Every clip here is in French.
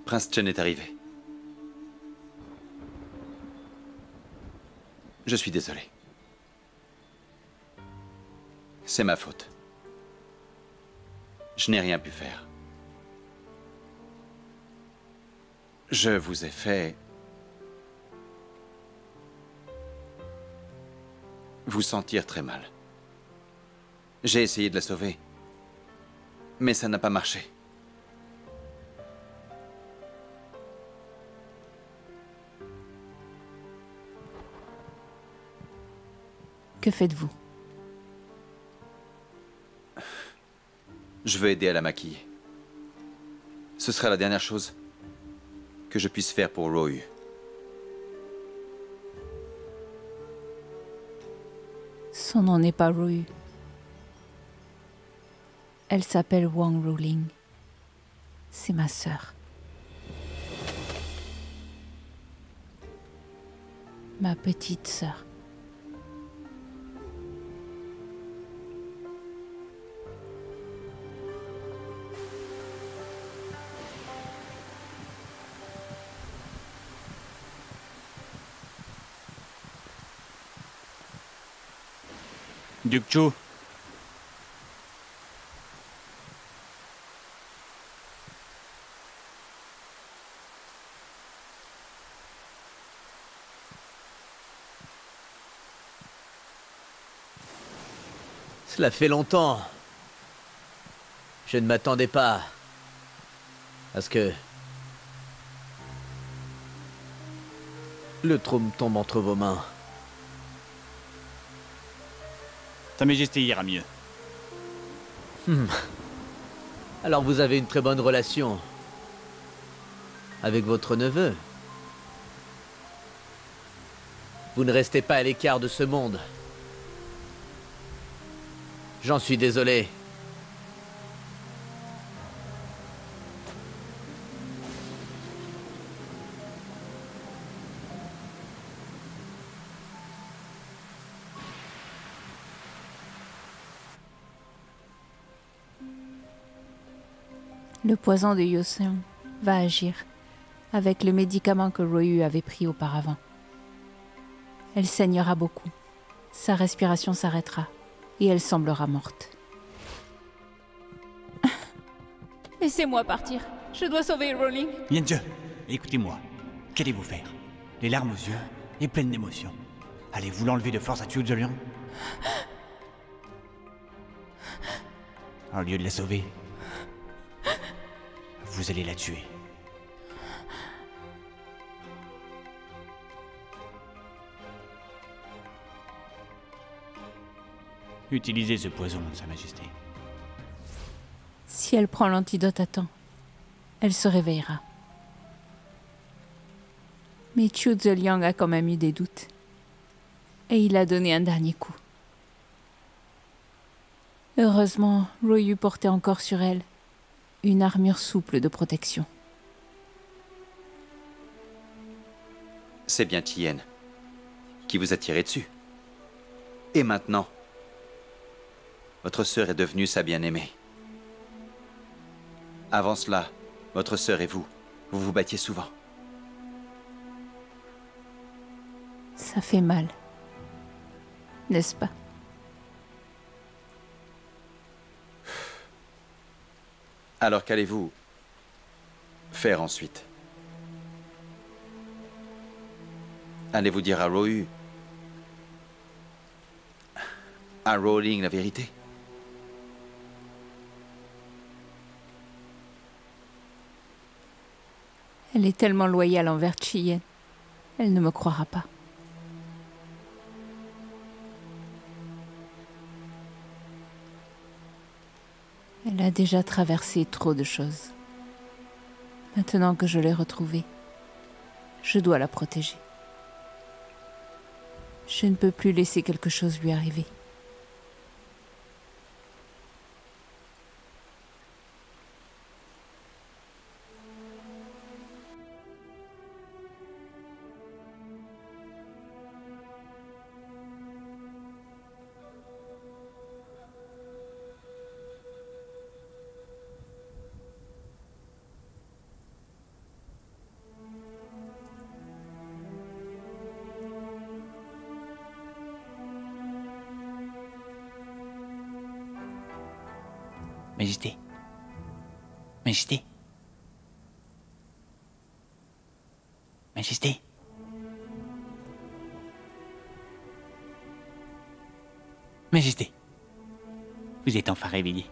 Prince Chen est arrivé. Je suis désolé. C'est ma faute. Je n'ai rien pu faire. Je vous ai fait... vous sentir très mal. J'ai essayé de la sauver, mais ça n'a pas marché. Que faites-vous? Je veux aider à la maquiller. Ce sera la dernière chose que je puisse faire pour Royu. Son nom n'est pas Royu. Elle s'appelle Wang Ruling. C'est ma sœur. Ma petite sœur. Duc Chu. Cela fait longtemps. Je ne m'attendais pas à ce que le trône tombe entre vos mains. Sa Majesté ira mieux. Alors vous avez une très bonne relation avec votre neveu. Vous ne restez pas à l'écart de ce monde. J'en suis désolé. Le poison de Yoseon va agir avec le médicament que Royu avait pris auparavant. Elle saignera beaucoup. Sa respiration s'arrêtera et elle semblera morte. Laissez-moi partir. Je dois sauver Ruling. Bien Dieu, écoutez-moi. Qu'allez-vous faire? Les larmes aux yeux et pleine d'émotion. Allez-vous l'enlever de force à Chu Zeliang? Au lieu de la sauver, vous allez la tuer. Utilisez ce poison, Sa Majesté. Si elle prend l'antidote à temps, elle se réveillera. Mais Chu Zeliang a quand même eu des doutes. Et il a donné un dernier coup. Heureusement, Royu portait encore sur elle une armure souple de protection. C'est bien Tien qui vous a tiré dessus. Et maintenant, votre sœur est devenue sa bien-aimée. Avant cela, votre sœur et vous vous battiez souvent. Ça fait mal. N'est-ce pas? Alors qu'allez-vous faire ensuite? Allez-vous dire à Royu, à Ruling la vérité? Elle est tellement loyale envers Chien. Elle ne me croira pas. Elle a déjà traversé trop de choses. Maintenant que je l'ai retrouvée, je dois la protéger. Je ne peux plus laisser quelque chose lui arriver. Majesté. Majesté. Majesté. Majesté. Vous êtes enfin réveillée.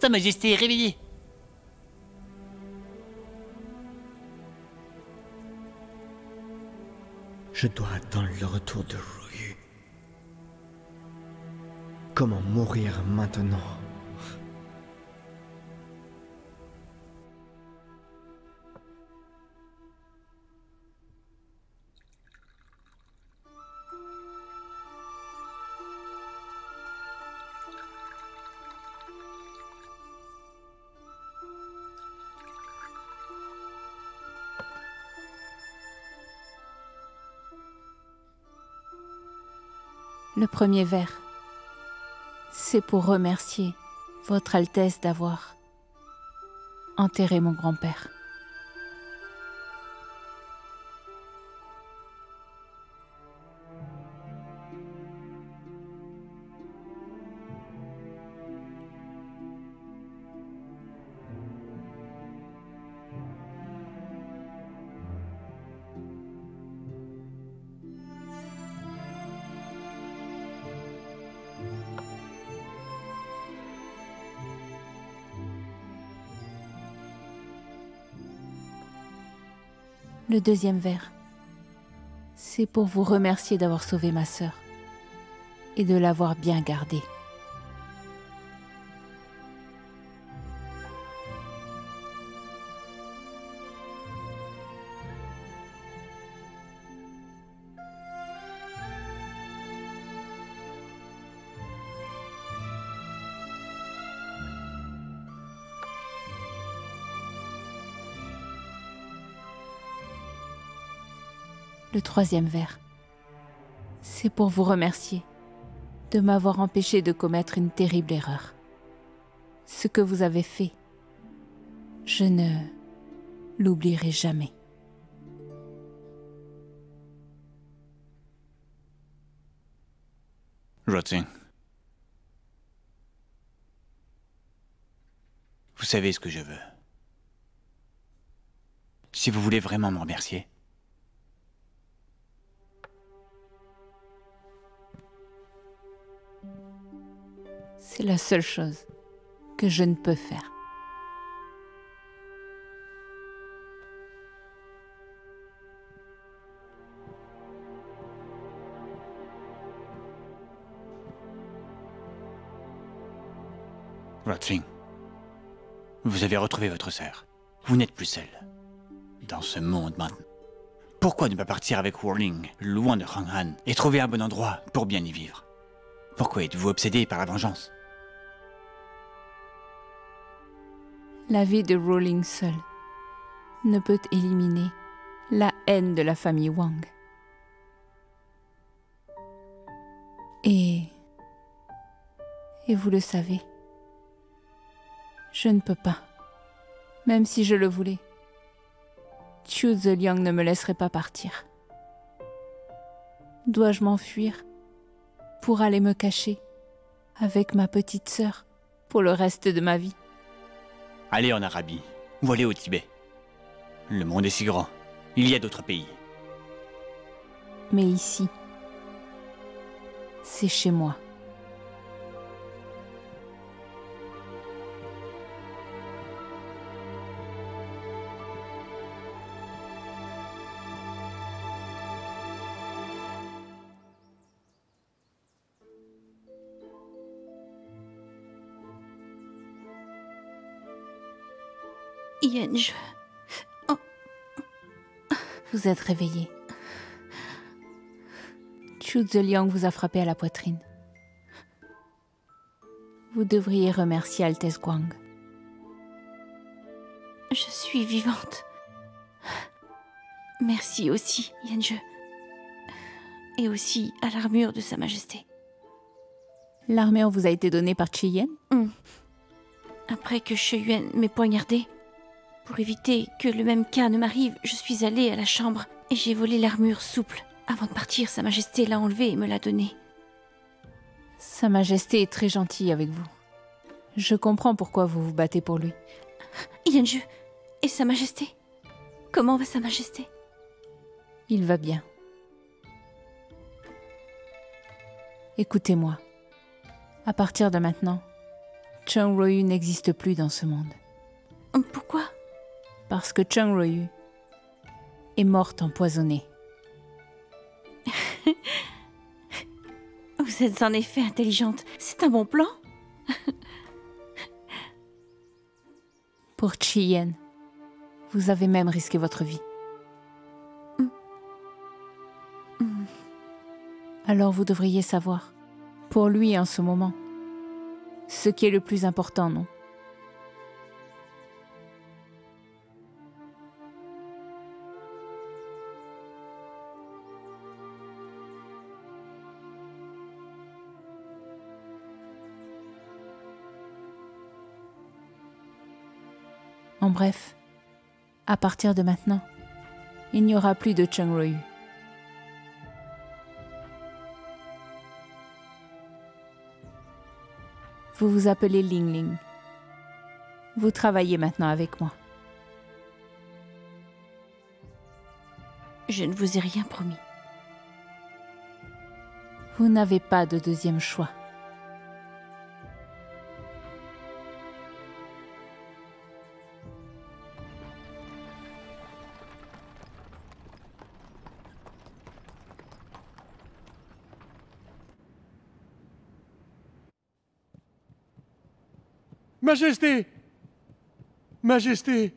Sa Majesté est réveillée. Je dois attendre le retour de Ruyu. Comment mourir maintenant? Le premier vers, c'est pour remercier Votre Altesse d'avoir enterré mon grand-père. Le deuxième vers, c'est pour vous remercier d'avoir sauvé ma sœur et de l'avoir bien gardée. Le troisième vers, c'est pour vous remercier de m'avoir empêché de commettre une terrible erreur. Ce que vous avez fait, je ne l'oublierai jamais. Rotsing. Vous savez ce que je veux. Si vous voulez vraiment me remercier, c'est la seule chose que je ne peux faire. Rotsing, vous avez retrouvé votre sœur. Vous n'êtes plus seul. Dans ce monde maintenant. Pourquoi ne pas partir avec Whirling, loin de Hanghan, et trouver un bon endroit pour bien y vivre? Pourquoi êtes-vous obsédé par la vengeance? La vie de Rolling seul ne peut éliminer la haine de la famille Wang. Et vous le savez, je ne peux pas, même si je le voulais. Chu Zeliang ne me laisserait pas partir. Dois-je m'enfuir pour aller me cacher avec ma petite sœur pour le reste de ma vie? Allez en Arabie, ou allez au Tibet. Le monde est si grand, il y a d'autres pays. Mais ici, c'est chez moi. Yen, Vous êtes réveillé. Chu Zeliang vous a frappé à la poitrine. Vous devriez remercier Altesse Guang. Je suis vivante. Merci aussi, Yanjue. Et aussi à l'armure de Sa Majesté. L'armure vous a été donnée par Chi Yen? Après que She Yuan m'ait poignardée, pour éviter que le même cas ne m'arrive, je suis allée à la chambre et j'ai volé l'armure souple. Avant de partir, Sa Majesté l'a enlevée et me l'a donnée. Sa Majesté est très gentille avec vous. Je comprends pourquoi vous vous battez pour lui. Yanju, et Sa Majesté? Comment va Sa Majesté? Il va bien. Écoutez-moi. À partir de maintenant, Chung Royu n'existe plus dans ce monde. Pourquoi? Parce que Chung Royu est morte empoisonnée. Vous êtes en effet intelligente. C'est un bon plan. Pour Chien, vous avez même risqué votre vie. Alors vous devriez savoir, pour lui en ce moment, ce qui est le plus important, non? En bref, à partir de maintenant, il n'y aura plus de Chung Royu. Vous vous appelez Ling Ling. Vous travaillez maintenant avec moi. Je ne vous ai rien promis. Vous n'avez pas de deuxième choix. Majesté! Majesté!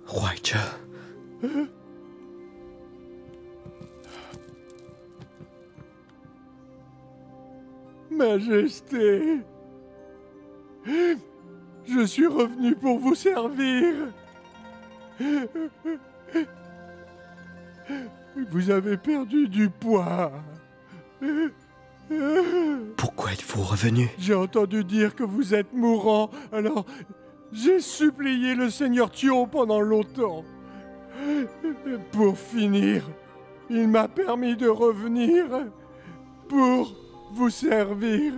Huaizhe. Majesté! Je suis revenu pour vous servir. Vous avez perdu du poids. Pourquoi êtes-vous revenu? J'ai entendu dire que vous êtes mourant, alors j'ai supplié le Seigneur Tio pendant longtemps. Pour finir, il m'a permis de revenir pour vous servir.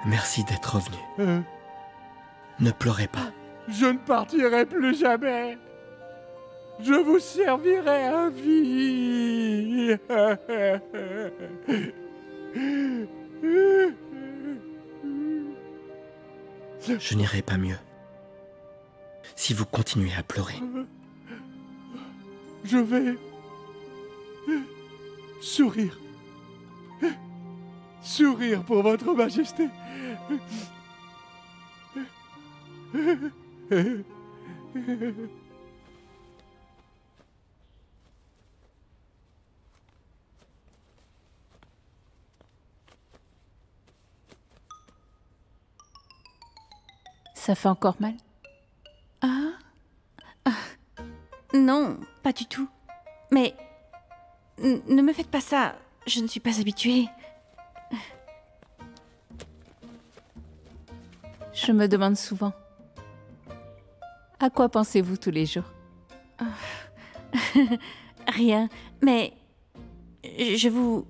Merci d'être revenu. Ne pleurez pas. Je ne partirai plus jamais. Je vous servirai à vie. Je n'irai pas mieux si vous continuez à pleurer. Je vais sourire. Sourire pour votre majesté. Ça fait encore mal? Non, pas du tout. Mais ne me faites pas ça. Je ne suis pas habituée. Je me demande souvent. À quoi pensez-vous tous les jours? Rien. Mais je vous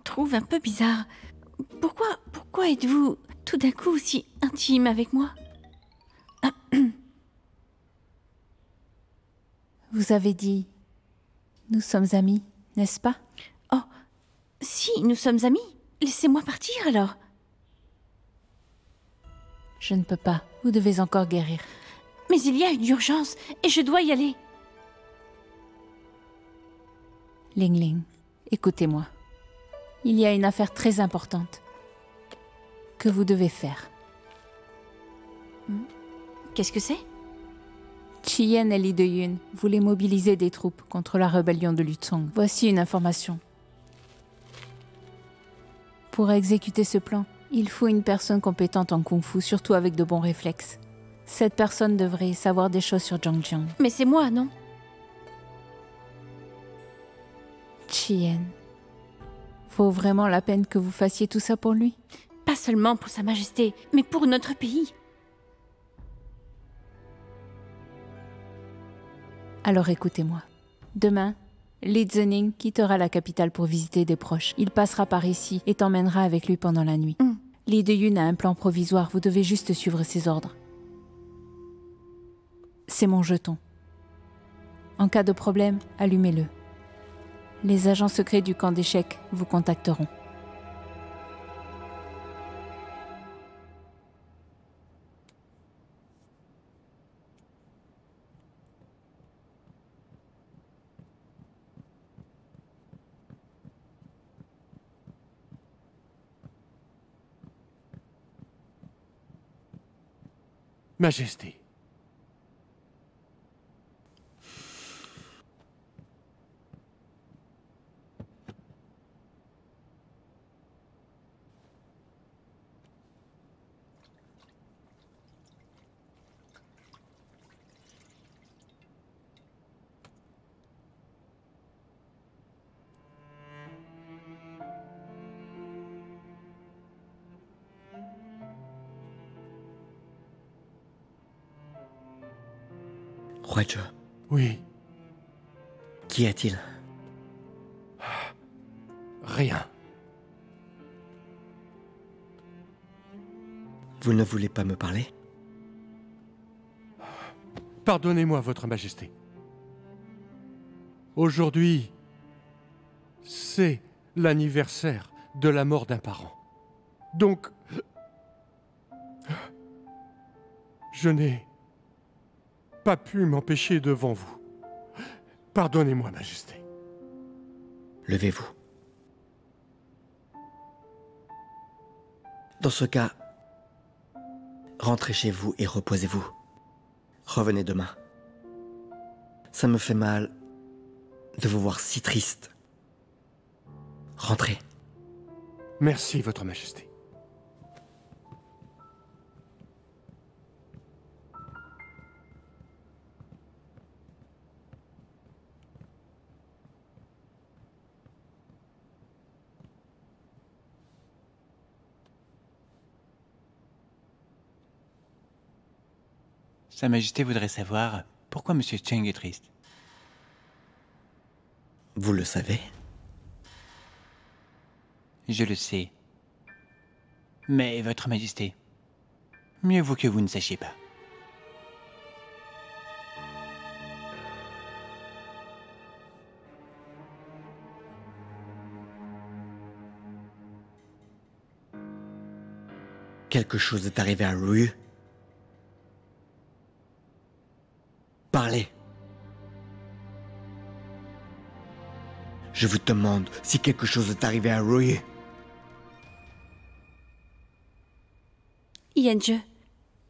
trouve un peu bizarre. Pourquoi êtes-vous tout d'un coup si intime avec moi? Vous avez dit... Nous sommes amis, n'est-ce pas? Oh, si, nous sommes amis. Laissez-moi partir alors. Je ne peux pas. Vous devez encore guérir. Mais il y a une urgence et je dois y aller. Ling Ling, écoutez-moi. Il y a une affaire très importante que vous devez faire. Qu'est-ce que c'est? Chien et Li Deyun voulaient mobiliser des troupes contre la rébellion de Luzong. Voici une information. Pour exécuter ce plan, il faut une personne compétente en kung-fu, surtout avec de bons réflexes. Cette personne devrait savoir des choses sur Zhangjiang. Mais c'est moi, non? Chien, vaut vraiment la peine que vous fassiez tout ça pour lui? Pas seulement pour Sa Majesté, mais pour notre pays. Alors écoutez-moi. Demain, Li Zining quittera la capitale pour visiter des proches. Il passera par ici et t'emmènera avec lui pendant la nuit. Li Deyun a un plan provisoire, vous devez juste suivre ses ordres. C'est mon jeton. En cas de problème, allumez-le. Les agents secrets du camp d'échecs vous contacteront. Majesté. Roi Zhe, Oui, qu'y a-t-il? rien. Vous ne voulez pas me parler? Pardonnez-moi, Votre Majesté. Aujourd'hui, c'est l'anniversaire de la mort d'un parent. Donc, je n'ai pas pu m'empêcher devant vous. Pardonnez-moi, Majesté. Levez-vous. Dans ce cas, rentrez chez vous et reposez-vous. Revenez demain. Ça me fait mal de vous voir si triste. Rentrez. Merci, Votre Majesté. Sa Majesté voudrait savoir pourquoi Monsieur Cheng est triste. Vous le savez? Je le sais. Mais Votre Majesté, mieux vaut que vous ne sachiez pas. Quelque chose est arrivé à Ruyu? Parlez. Je vous demande si quelque chose est arrivé à Ruyu. Yanzhe,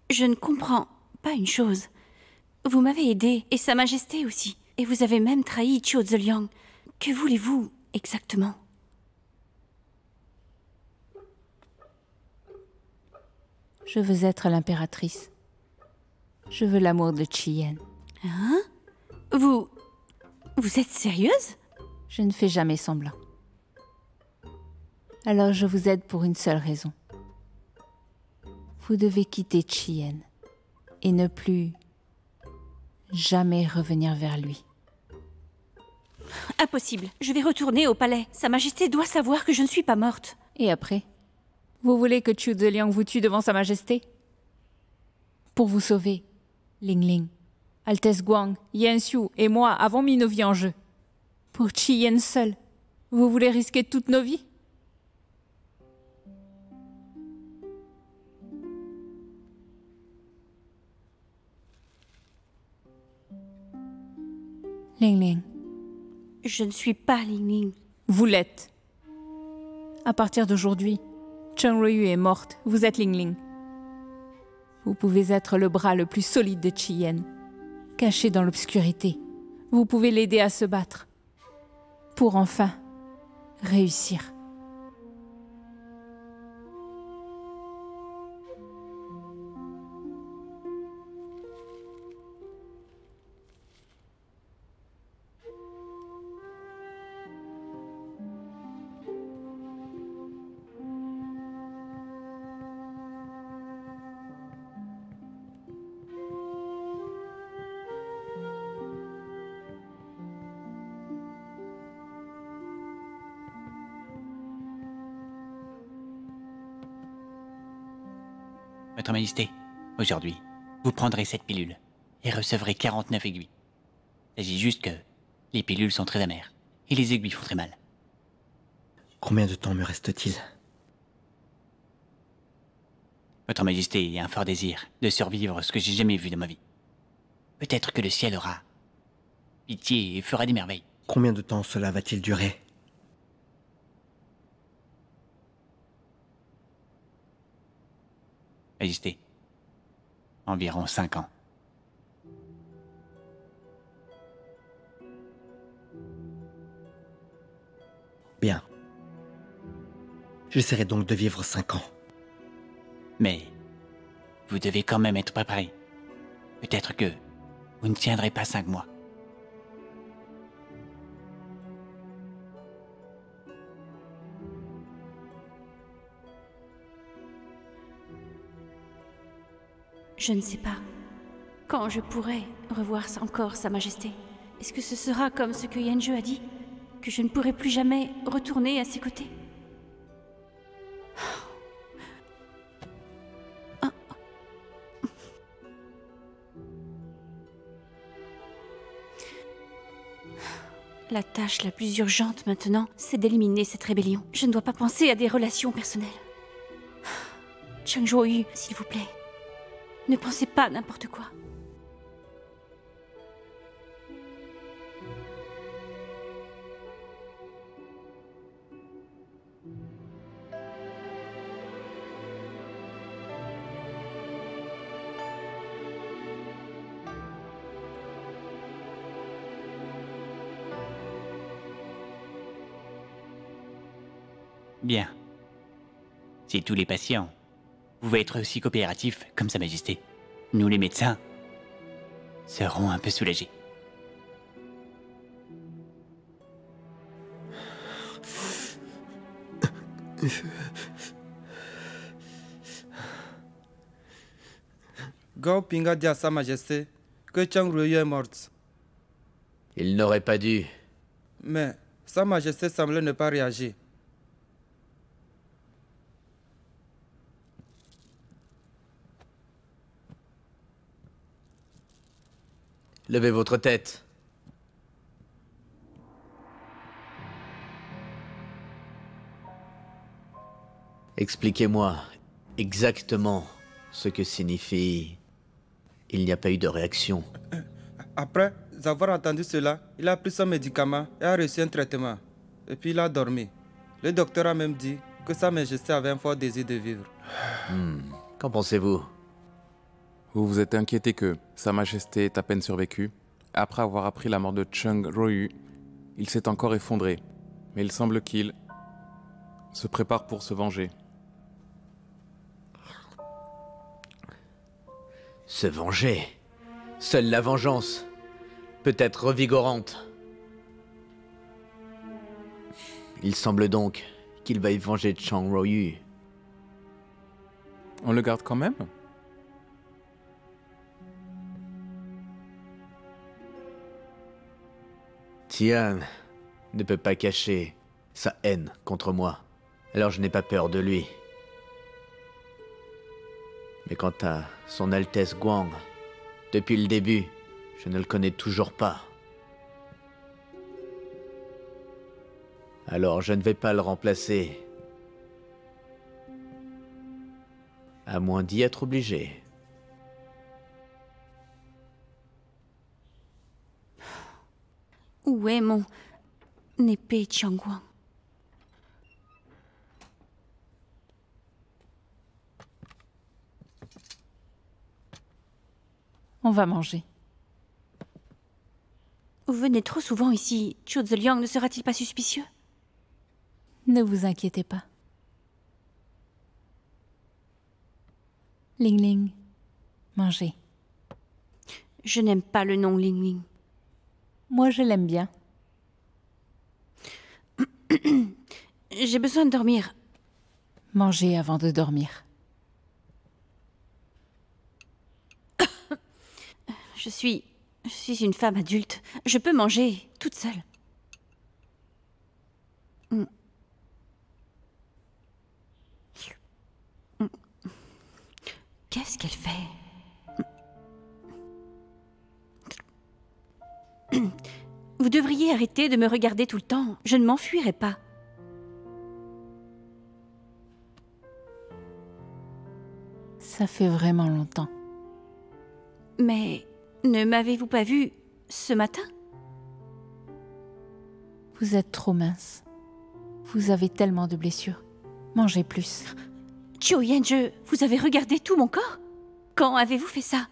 je ne comprends pas une chose. Vous m'avez aidé, et Sa Majesté aussi. Et vous avez même trahi Qiu Zeliang. Que voulez-vous exactement? Je veux être l'impératrice. Je veux l'amour de Chien. Hein? Vous êtes sérieuse? Je ne fais jamais semblant. Alors je vous aide pour une seule raison. Vous devez quitter Chien et ne plus jamais revenir vers lui. Impossible. Je vais retourner au palais. Sa Majesté doit savoir que je ne suis pas morte. Et après, vous voulez que Qiu Zeliang vous tue devant Sa Majesté? Pour vous sauver, Ling Ling, Altesse Guang, Yan Xiu et moi avons mis nos vies en jeu. Pour Chien seul, vous voulez risquer toutes nos vies? Ling Ling, Je ne suis pas Ling Ling. vous l'êtes. À partir d'aujourd'hui, Cheng Ruyu est morte, vous êtes Ling Ling. Vous pouvez être le bras le plus solide de Chien, caché dans l'obscurité. Vous pouvez l'aider à se battre, pour enfin réussir. Votre Majesté, aujourd'hui, vous prendrez cette pilule et recevrez 49 aiguilles. Il s'agit juste que les pilules sont très amères et les aiguilles font très mal. Combien de temps me reste-t-il? Votre Majesté a un fort désir de survivre ce que j'ai jamais vu de ma vie. Peut-être que le ciel aura pitié et fera des merveilles. Combien de temps cela va-t-il durer? Majesté, environ 5 ans. Bien. J'essaierai donc de vivre 5 ans. Mais vous devez quand même être préparé. Peut-être que vous ne tiendrez pas 5 mois. Je ne sais pas. Quand je pourrai revoir encore Sa Majesté? Est-ce que ce sera comme ce que Yanjeu a dit? Que je ne pourrai plus jamais retourner à ses côtés? La tâche la plus urgente maintenant, c'est d'éliminer cette rébellion. Je ne dois pas penser à des relations personnelles. Chang Jo-yu, s'il vous plaît, ne pensez pas à n'importe quoi. Bien. Si tous les patients pouvaient être aussi coopératifs comme Sa Majesté, nous les médecins serons un peu soulagés. Gao Ping a dit à Sa Majesté que Chang Ruoyu est morte. Il n'aurait pas dû. Mais Sa Majesté semblait ne pas réagir. Levez votre tête. Expliquez-moi exactement ce que signifie « il n'y a pas eu de réaction ». Après avoir entendu cela, il a pris son médicament et a reçu un traitement. Et puis il a dormi. Le docteur a même dit que Sa Majesté avait un fort désir de vivre. Qu'en pensez-vous? Vous vous êtes inquiété que Sa Majesté ait à peine survécu. Après avoir appris la mort de Chang Ruoyu, il s'est encore effondré. Mais il semble qu'il se prépare pour se venger. Se venger? Seule la vengeance peut être revigorante. Il semble donc qu'il va y venger Chang Ruoyu. On le garde quand même? Tian ne peut pas cacher sa haine contre moi, alors je n'ai pas peur de lui. Mais quant à son Altesse Guang, depuis le début, je ne le connais toujours pas. Alors je ne vais pas le remplacer. À moins d'y être obligé. Où est mon épée Tianguang? On va manger. Vous venez trop souvent ici. Zhou Zeliang ne sera-t-il pas suspicieux? Ne vous inquiétez pas. Ling Ling, mangez. Je n'aime pas le nom Ling Ling. Moi, je l'aime bien. J'ai besoin de dormir. Mangez avant de dormir. Je suis une femme adulte. Je peux manger toute seule. Qu'est-ce qu'elle fait? Vous devriez arrêter de me regarder tout le temps. Je ne m'enfuirai pas. Ça fait vraiment longtemps. Mais ne m'avez-vous pas vu ce matin? Vous êtes trop mince. Vous avez tellement de blessures. Mangez plus. Chiu Yanzhe, vous avez regardé tout mon corps? Quand avez-vous fait ça?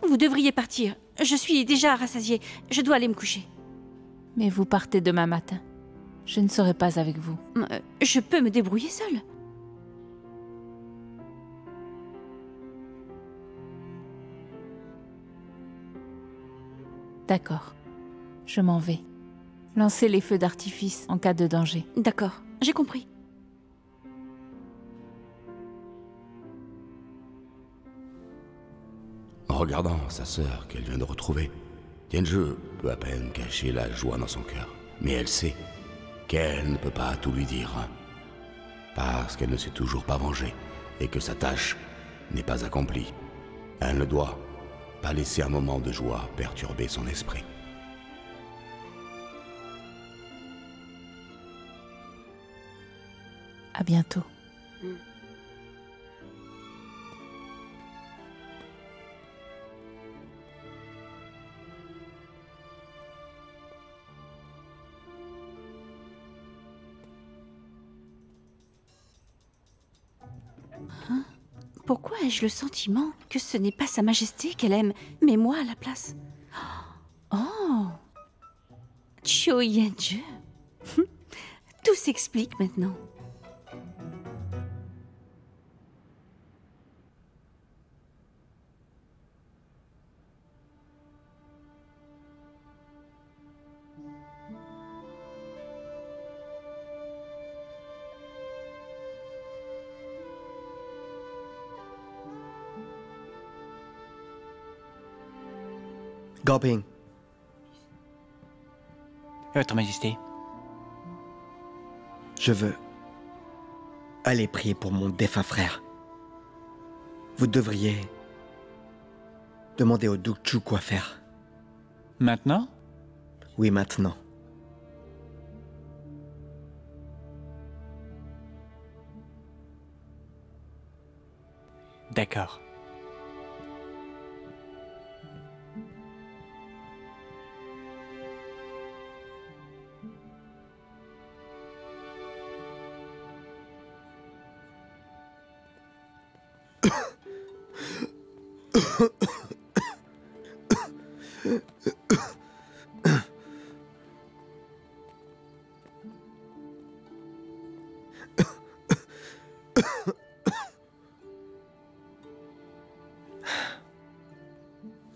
Vous devriez partir. Je suis déjà rassasiée. Je dois aller me coucher. Mais vous partez demain matin. Je ne serai pas avec vous. Je peux me débrouiller seule. D'accord. Je m'en vais. Lancez les feux d'artifice en cas de danger. D'accord, j'ai compris. En regardant sa sœur qu'elle vient de retrouver, Tianzhe peut à peine cacher la joie dans son cœur. Mais elle sait qu'elle ne peut pas tout lui dire. Parce qu'elle ne s'est toujours pas vengée et que sa tâche n'est pas accomplie. Elle ne doit pas laisser un moment de joie perturber son esprit. À bientôt. Hein? Pourquoi ai-je le sentiment que ce n'est pas Sa Majesté qu'elle aime, mais moi à la place? Oh, Chiu Yanzhe. Tout s'explique maintenant. Goping, Votre Majesté. je veux aller prier pour mon défunt frère. Vous devriez demander au duc Chu quoi faire. Maintenant? Oui, maintenant. D'accord.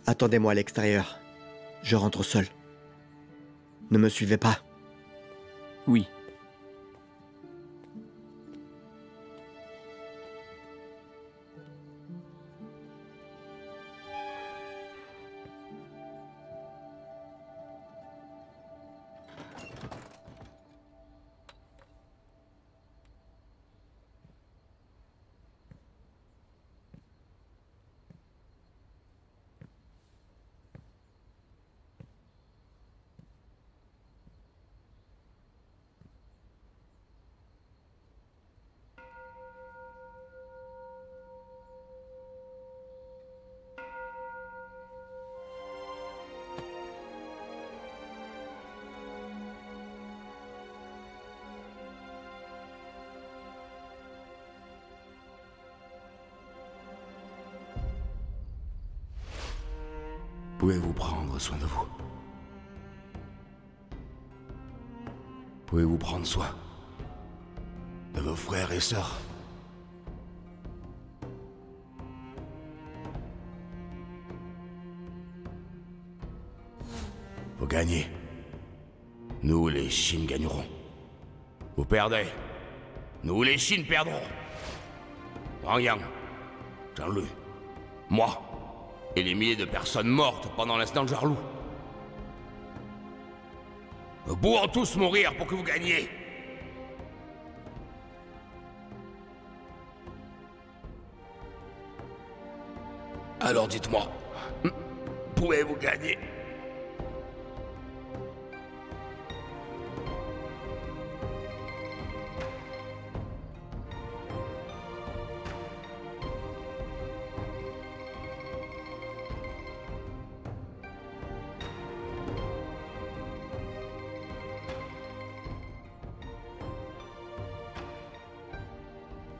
Attendez-moi à l'extérieur. Je rentre seul. Ne me suivez pas. Oui. Pouvez-vous prendre soin de vous? Pouvez-vous prendre soin de vos frères et sœurs? Vous gagnez. Nous, les Shin, gagnerons. Vous perdez. Nous, les Shin, perdrons. Wang Yang, Zhang Lu, moi, et les milliers de personnes mortes pendant l'incident de Jarlou. Nous pourrons tous mourir pour que vous gagniez. Alors dites-moi, pouvez-vous gagner?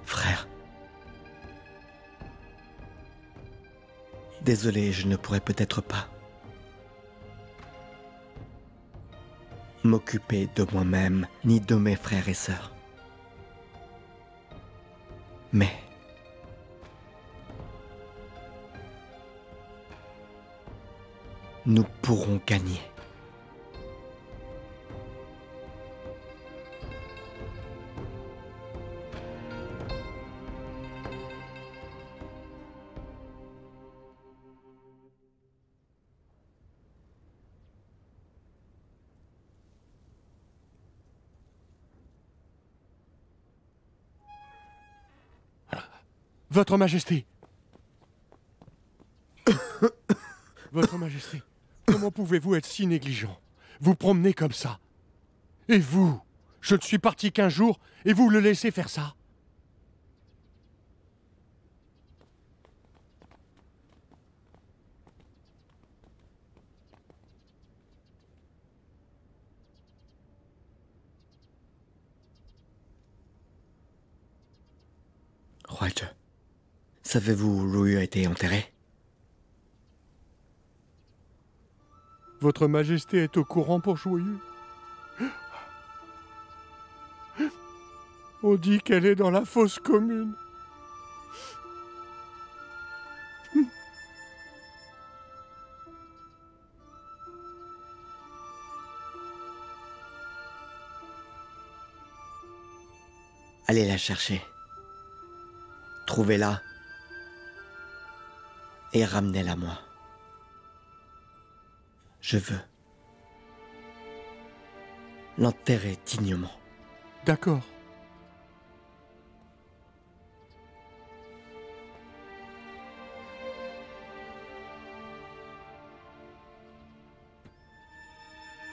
Frère. Désolé, je ne pourrais peut-être pas m'occuper de moi-même ni de mes frères et sœurs. Mais nous pourrons gagner. Votre Majesté. Votre Majesté, comment pouvez-vous être si négligent? Vous promenez comme ça. Et vous? Je ne suis parti qu'1 jour et vous le laissez faire ça? Roger, savez-vous où Ryu a été enterré? Votre Majesté est au courant pour Joyeux. On dit qu'elle est dans la fosse commune. Allez la chercher. Trouvez-la et ramenez-la moi. Je veux l'enterrer dignement. D'accord.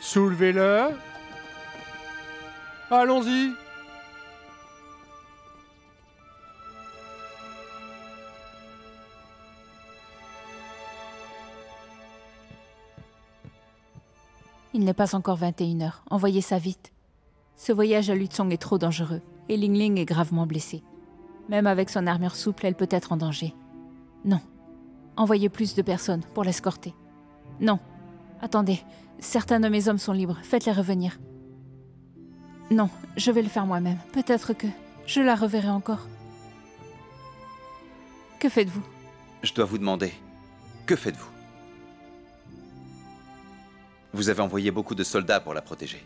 Soulevez-le. Allons-y. Il n'est pas encore 21 heures. Envoyez ça vite. Ce voyage à Lutsong est trop dangereux, et Ling Ling est gravement blessée. Même avec son armure souple, elle peut être en danger. Non. Envoyez plus de personnes pour l'escorter. Non. Attendez. Certains de mes hommes sont libres. Faites-les revenir. Non, je vais le faire moi-même. Peut-être que je la reverrai encore. Que faites-vous? Je dois vous demander, que faites-vous? Vous avez envoyé beaucoup de soldats pour la protéger.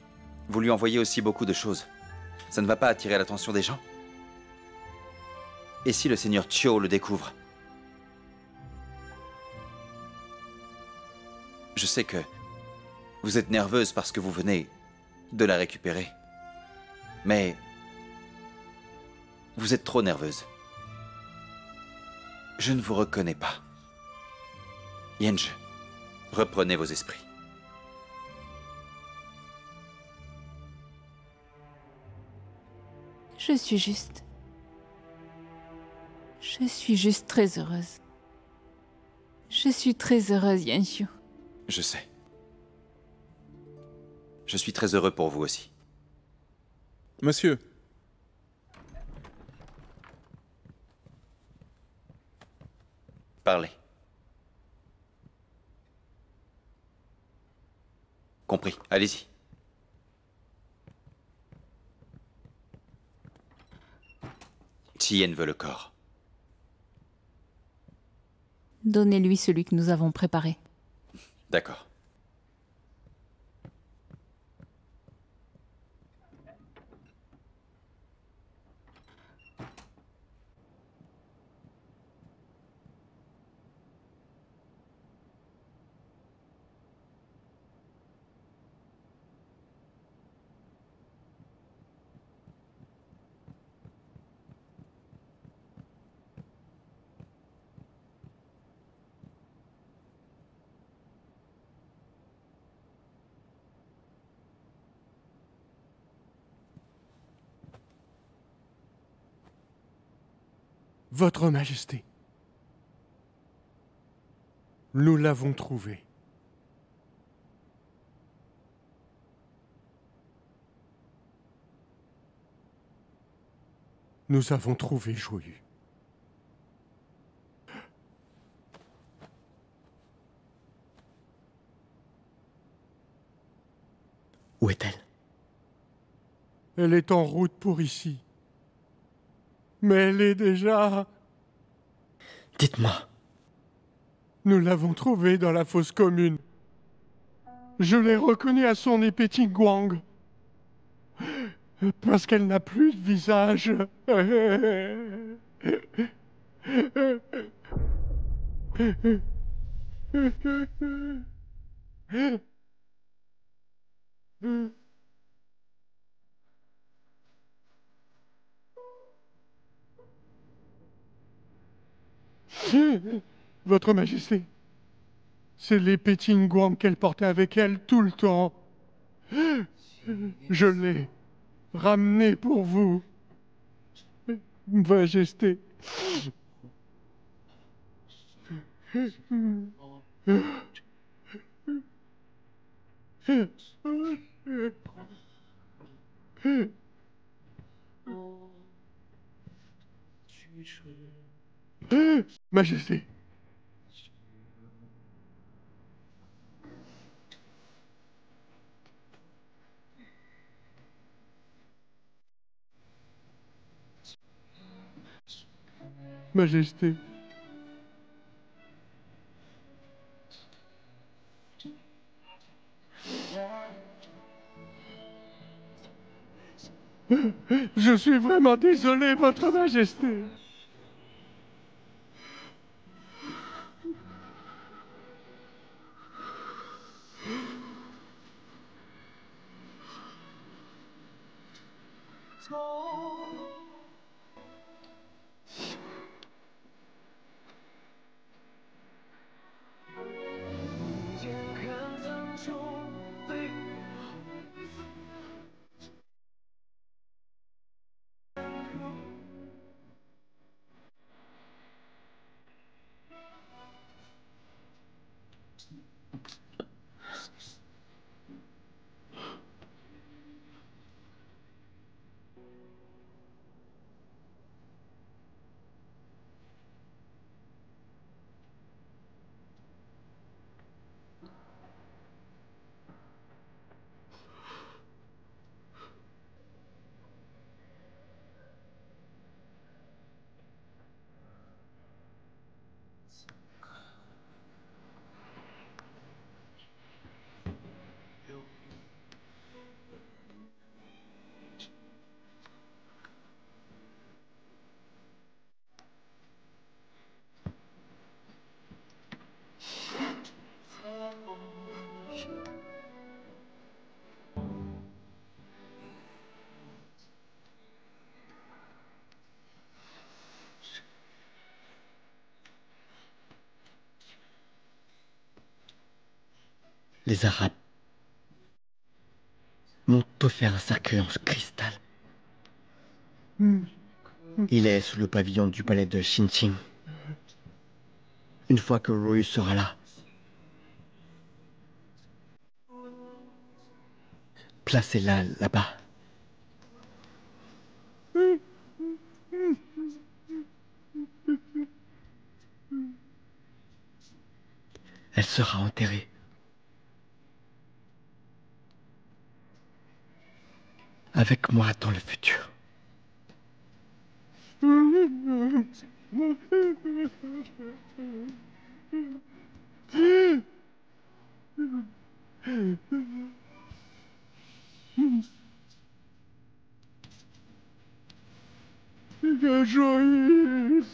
Vous lui envoyez aussi beaucoup de choses. Ça ne va pas attirer l'attention des gens? Et si le seigneur Chiu le découvre? Je sais que vous êtes nerveuse parce que vous venez de la récupérer. Mais vous êtes trop nerveuse. Je ne vous reconnais pas. Yenj, reprenez vos esprits. Je suis juste très heureuse. Je suis très heureuse, Yanxiu. Je sais. Je suis très heureux pour vous aussi. Monsieur. Parlez. Compris. Allez-y. Tien veut le corps. Donnez-lui celui que nous avons préparé. D'accord. Votre Majesté, nous l'avons trouvé. Nous avons trouvé Joyu. Où est-elle? Elle est en route pour ici. Mais elle est déjà... Dites-moi. Nous l'avons trouvée dans la fosse commune. Je l'ai reconnue à son épée Tingguang. Parce qu'elle n'a plus de visage. Votre Majesté, c'est l'épée Tingguang qu'elle portait avec elle tout le temps. Je l'ai ramenée pour vous, Majesté. Majesté. Majesté. Je suis vraiment désolé, Votre Majesté. Les Arabes m'ont offert un cercueil en cristal. Il est sous le pavillon du palais de Xinqing. Une fois que Royu sera là, placez-la là-bas. Elle sera enterrée. Avec moi dans le futur. Joyeux.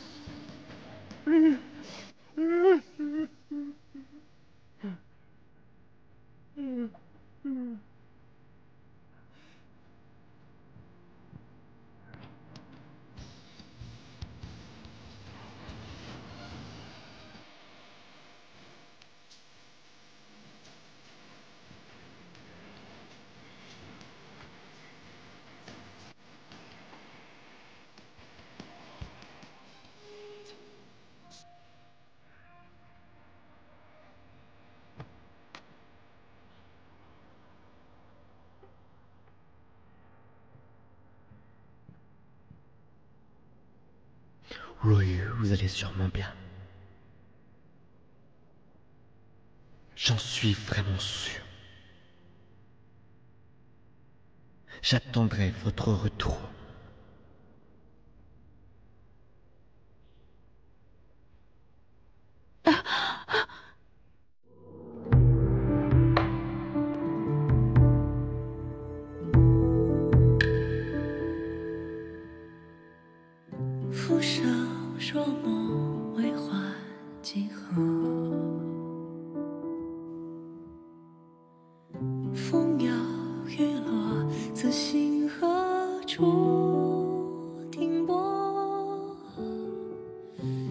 Royu, vous allez sûrement bien. J'en suis vraiment sûr. J'attendrai votre retour.俯首若梦，为还几何？风摇雨落，此心何处停泊？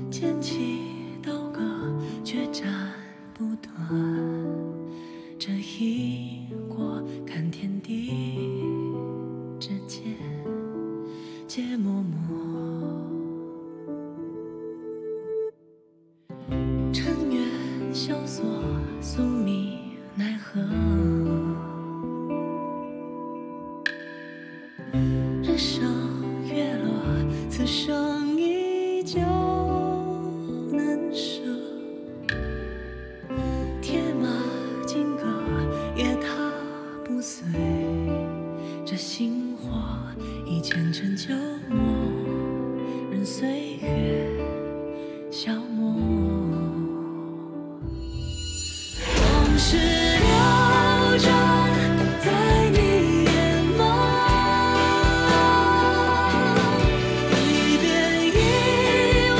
剑起刀割，决斩不断。这一过，看天地之间，皆默默。尘缘萧索，宿命奈何？人生月落，此生依旧难舍。铁马金戈，也踏不碎。这星火已前尘旧梦，任岁月消磨。往事流转在你眼眸，一边遗忘，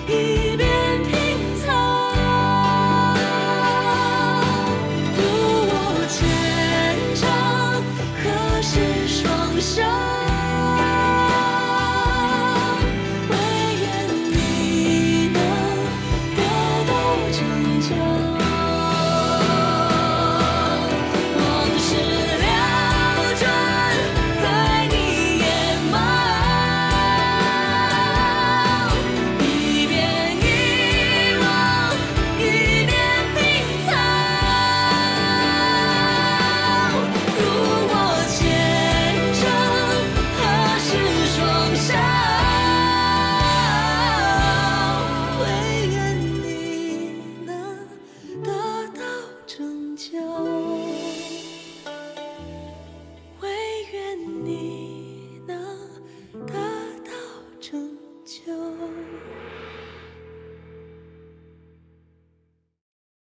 一边拼凑。独我虔诚，何时双手？